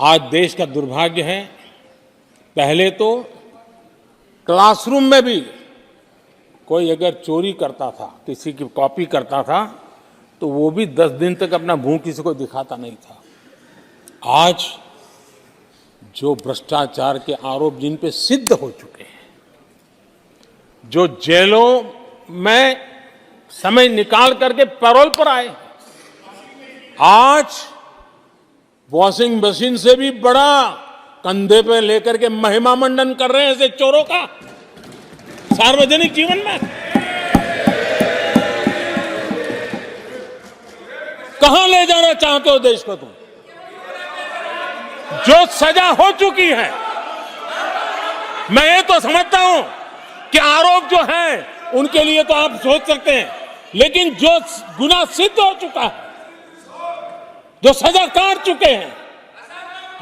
आज देश का दुर्भाग्य है, पहले तो क्लासरूम में भी कोई अगर चोरी करता था, किसी की कॉपी करता था, तो वो भी 10 दिन तक अपना मुंह किसी को दिखाता नहीं था। आज जो भ्रष्टाचार के आरोप जिन पे सिद्ध हो चुके हैं, जो जेलों में समय निकाल करके पैरोल पर आए, आज वॉशिंग मशीन से भी बड़ा कंधे पे लेकर के महिमा मंडन कर रहे हैं ऐसे चोरों का सार्वजनिक जीवन में। कहां ले जाना चाहते हो देश को तुम? जो सजा हो चुकी है, मैं ये तो समझता हूं कि आरोप जो है उनके लिए तो आप सोच सकते हैं, लेकिन जो गुनाह सिद्ध हो चुका है, जो सजा काट चुके हैं,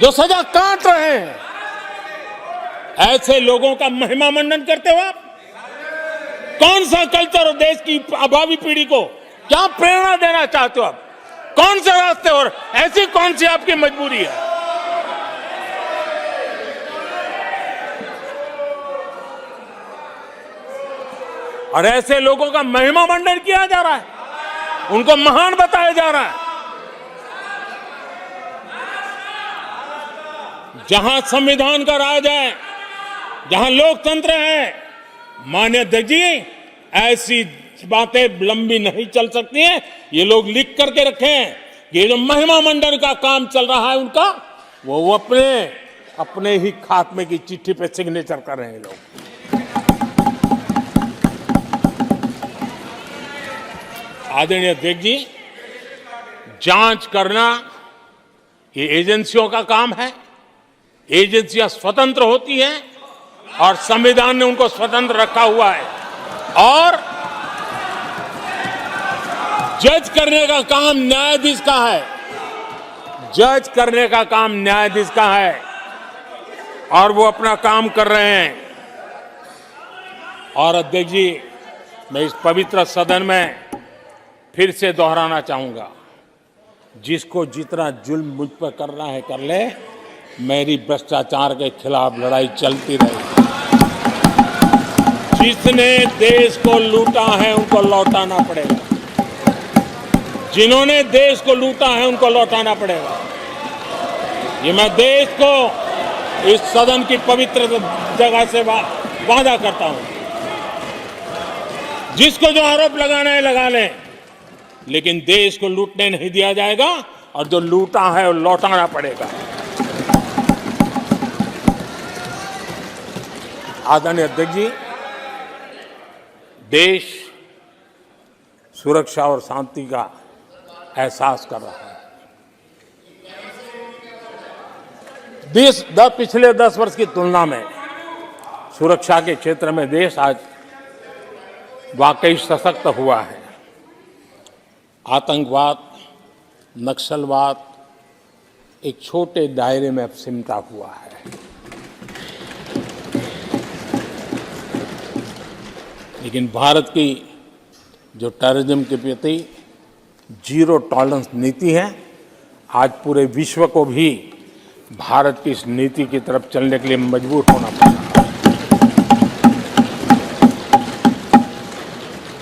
जो सजा काट रहे हैं, ऐसे लोगों का महिमा मंडन करते हो आप? कौन सा कल्चर और देश की भावी पीढ़ी को क्या प्रेरणा देना चाहते हो आप? कौन से रास्ते और ऐसी कौन सी आपकी मजबूरी है? और ऐसे लोगों का महिमा मंडन किया जा रहा है, उनको महान बताया जा रहा है। जहां संविधान का राज है, जहां लोकतंत्र है, माननीय अध्यक्ष जी, ऐसी बातें लंबी नहीं चल सकती हैं। ये लोग लिख करके रखे हैं कि ये जो महिमा मंडन का काम चल रहा है उनका, वो अपने ही खात्मे की चिट्ठी पे सिग्नेचर कर रहे हैं लोग। आदरणीय अध्यक्ष जी, जांच करना ये एजेंसियों का काम है। एजेंसियां स्वतंत्र होती हैं और संविधान ने उनको स्वतंत्र रखा हुआ है, और जज करने का काम न्यायाधीश का है। जज करने का काम न्यायाधीश का है और वो अपना काम कर रहे हैं। और अध्यक्ष जी, मैं इस पवित्र सदन में फिर से दोहराना चाहूंगा, जिसको जितना जुल्म मुझ पर करना है कर ले, मेरी भ्रष्टाचार के खिलाफ लड़ाई चलती रहेगी। जिसने देश को लूटा है उनको लौटाना पड़ेगा, जिन्होंने देश को लूटा है उनको लौटाना पड़ेगा। ये मैं देश को इस सदन की पवित्र जगह से वादा करता हूं। जिसको जो आरोप लगाना है लगा लें, लेकिन देश को लूटने नहीं दिया जाएगा, और जो लूटा है वो लौटाना पड़ेगा। आदरणीय अध्यक्ष जी, देश सुरक्षा और शांति का एहसास कर रहा है। पिछले 10 वर्ष की तुलना में सुरक्षा के क्षेत्र में देश आज वाकई सशक्त हुआ है। आतंकवाद, नक्सलवाद एक छोटे दायरे में अब सिमटा हुआ है। लेकिन भारत की जो टेररिज्म के प्रति जीरो टॉलरेंस नीति है, आज पूरे विश्व को भी भारत की इस नीति की तरफ चलने के लिए मजबूर होना पड़ा।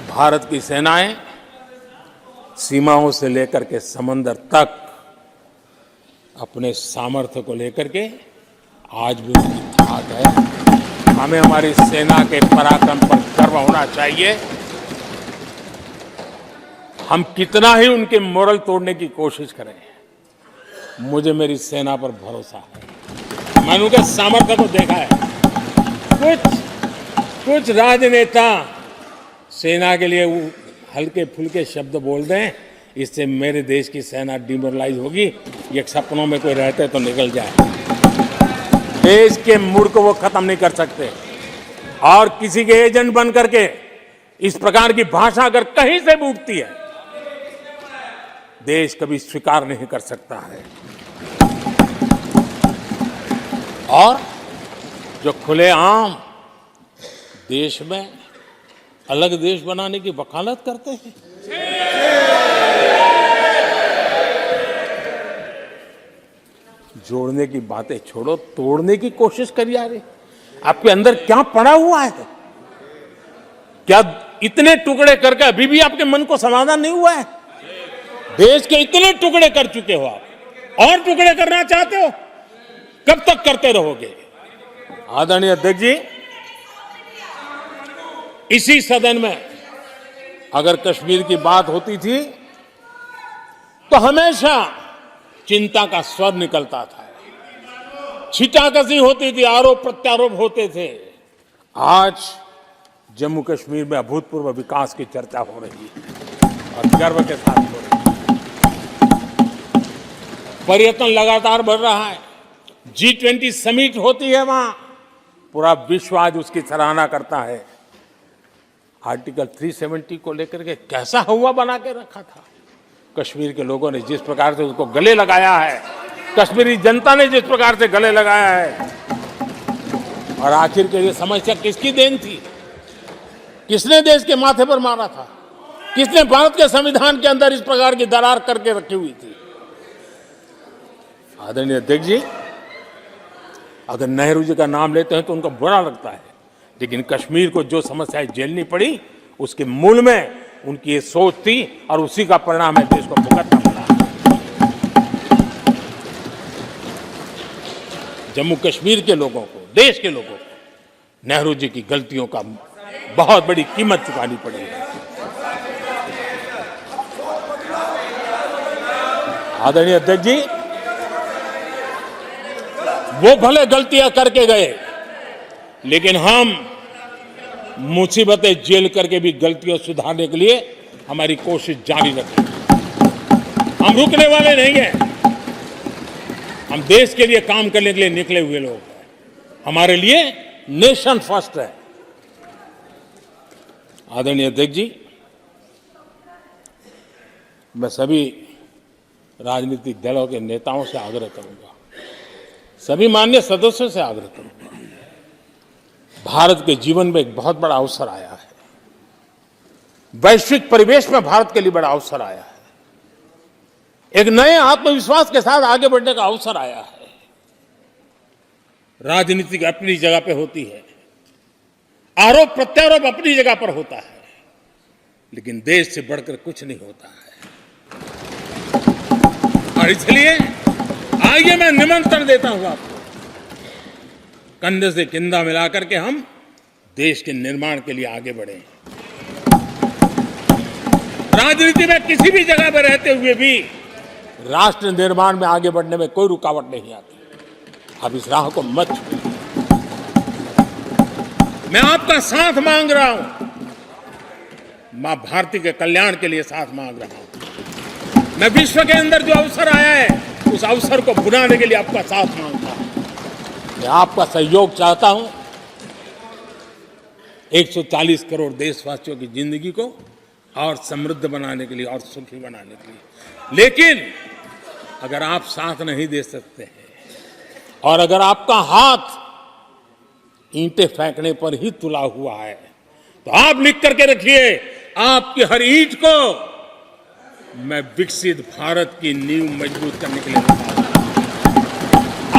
भारत की सेनाएं सीमाओं से लेकर के समंदर तक अपने सामर्थ्य को लेकर के आज भी उनकी ताकत है। हमें हमारी सेना के पराक्रम पर गर्व होना चाहिए। हम कितना ही उनके मोरल तोड़ने की कोशिश करें, मुझे मेरी सेना पर भरोसा है। मैंने उनके सामर्थ्य को देखा है। कुछ राजनेता सेना के लिए हल्के फुल्के शब्द बोल दें, इससे मेरे देश की सेना डिमोरलाइज होगी। ये सपनों में कोई रहते तो निकल जाए। देश के मूड को वो खत्म नहीं कर सकते, और किसी के एजेंट बन करके इस प्रकार की भाषा अगर कहीं से भी उठती है, देश कभी स्वीकार नहीं कर सकता है। और जो खुलेआम देश में अलग देश बनाने की वकालत करते हैं, जोड़ने की बातें छोड़ो, तोड़ने की कोशिश करिए। यार आपके अंदर क्या पड़ा हुआ है? क्या इतने टुकड़े करके अभी भी आपके मन को समाधान नहीं हुआ है? देश के इतने टुकड़े कर चुके हो आप, और टुकड़े करना चाहते हो? कब तक करते रहोगे? आदरणीय अध्यक्ष जी, इसी सदन में अगर कश्मीर की बात होती थी तो हमेशा चिंता का स्वर निकलता था, छिटाकशी होती थी, आरोप प्रत्यारोप होते थे। आज जम्मू कश्मीर में अभूतपूर्व विकास की चर्चा हो रही है और गर्व के साथ हो रही है। पर्यटन लगातार बढ़ रहा है, G20 समिट होती है वहां, पूरा विश्व आज उसकी सराहना करता है। आर्टिकल 370 को लेकर के कैसा हुआ बना के रखा था। कश्मीर के लोगों ने जिस प्रकार से उसको गले लगाया है, कश्मीरी जनता ने जिस प्रकार से गले लगाया है, और आखिर के ये समस्या किसकी देन थी? किसने देश के माथे पर मारा था? किसने भारत के संविधान के अंदर इस प्रकार की दरार करके रखी हुई थी? आदरणीय अध्यक्ष जी, अगर नेहरू जी का नाम लेते हैं तो उनको बुरा लगता है, लेकिन कश्मीर को जो समस्याएं झेलनी पड़ी उसके मूल में उनकी ये सोच थी और उसी का परिणाम है देश को भुगतना पड़ा। जम्मू कश्मीर के लोगों को, देश के लोगों को नेहरू जी की गलतियों का बहुत बड़ी कीमत चुकानी पड़ी है। आदरणीय अध्यक्ष जी, वो भले गलतियां करके गए, लेकिन हम मुसीबतें झेल करके भी गलतियों सुधारने के लिए हमारी कोशिश जारी रखेंगे। हम रुकने वाले नहीं हैं। हम देश के लिए काम करने के लिए निकले हुए लोग हैं। हमारे लिए नेशन फर्स्ट है। आदरणीय अध्यक्ष जी, मैं सभी राजनीतिक दलों के नेताओं से आग्रह करूंगा, सभी माननीय सदस्यों से आग्रह करूंगा, भारत के जीवन में एक बहुत बड़ा अवसर आया है। वैश्विक परिवेश में भारत के लिए बड़ा अवसर आया है। एक नए आत्मविश्वास के साथ आगे बढ़ने का अवसर आया है। राजनीति अपनी जगह पे होती है, आरोप प्रत्यारोप अपनी जगह पर होता है, लेकिन देश से बढ़कर कुछ नहीं होता है। और इसलिए आइए मैं निमंत्रण देता हूं आपको, कंधे से कंधा मिलाकर के हम देश के निर्माण के लिए आगे बढ़े। राजनीति में किसी भी जगह पर रहते हुए भी राष्ट्र निर्माण में आगे बढ़ने में कोई रुकावट नहीं आती। आप इस राह को मत छोड़िए। मैं आपका साथ मांग रहा हूं, मां भारती के कल्याण के लिए साथ मांग रहा हूं। मैं विश्व के अंदर जो अवसर आया है उस अवसर को बुलाने के लिए आपका साथ मांगता हूं। मैं आपका सहयोग चाहता हूं 140 करोड़ देशवासियों की जिंदगी को और समृद्ध बनाने के लिए और सुखी बनाने के लिए। लेकिन अगर आप साथ नहीं दे सकते हैं और अगर आपका हाथ ईंटें फेंकने पर ही तुला हुआ है, तो आप लिख करके रखिए, आपकी हर ईंट को मैं विकसित भारत की नींव मजबूत करने के लिए लगाऊंगा।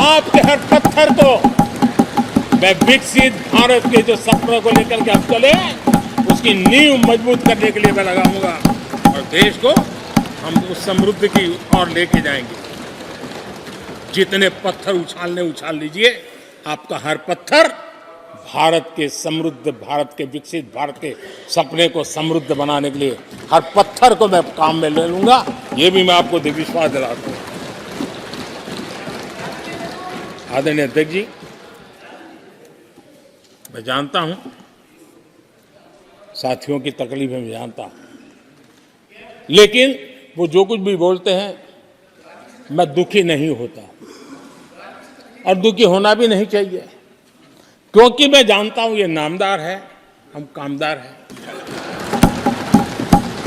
आपके हर पत्थर को मैं विकसित भारत के जो सपनों को लेकर के हम चले उसकी नींव मजबूत करने के लिए मैं लगाऊंगा और देश को हम उस समृद्धि की ओर लेके जाएंगे। जितने पत्थर उछालने उछाल लीजिए, आपका हर पत्थर भारत के समृद्ध, भारत के विकसित भारत के सपने को समृद्ध बनाने के लिए हर पत्थर को मैं काम में ले लूंगा। ये भी मैं आपको विश्वास दिलाता हूं। आदरणीय अध्यक्ष जी, मैं जानता हूं साथियों की तकलीफ मैं जानता हूं, लेकिन वो जो कुछ भी बोलते हैं मैं दुखी नहीं होता और दुखी होना भी नहीं चाहिए, क्योंकि मैं जानता हूं ये नामदार है, हम कामदार हैं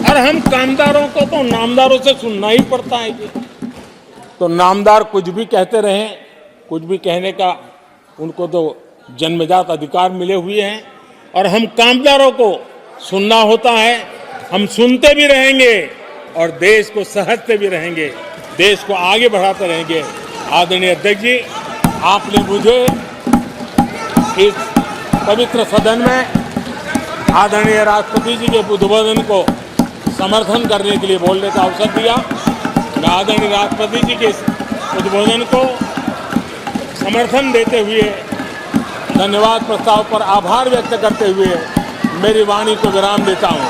और हम कामदारों को तो नामदारों से सुनना ही पड़ता है जी। तो नामदार कुछ भी कहते रहें, कुछ भी कहने का उनको तो जन्मजात अधिकार मिले हुए हैं और हम कामदारों को सुनना होता है। हम सुनते भी रहेंगे और देश को सहजते भी रहेंगे, देश को आगे बढ़ाते रहेंगे आदरणीय अध्यक्ष जी, आपने मुझे इस पवित्र सदन में आदरणीय राष्ट्रपति जी के उद्बोधन को समर्थन करने के लिए बोलने का अवसर दिया। मैं आदरणीय राष्ट्रपति जी के इस उद्बोधन को समर्थन देते हुए धन्यवाद प्रस्ताव पर आभार व्यक्त करते हुए मेरी वाणी को विराम देता हूं।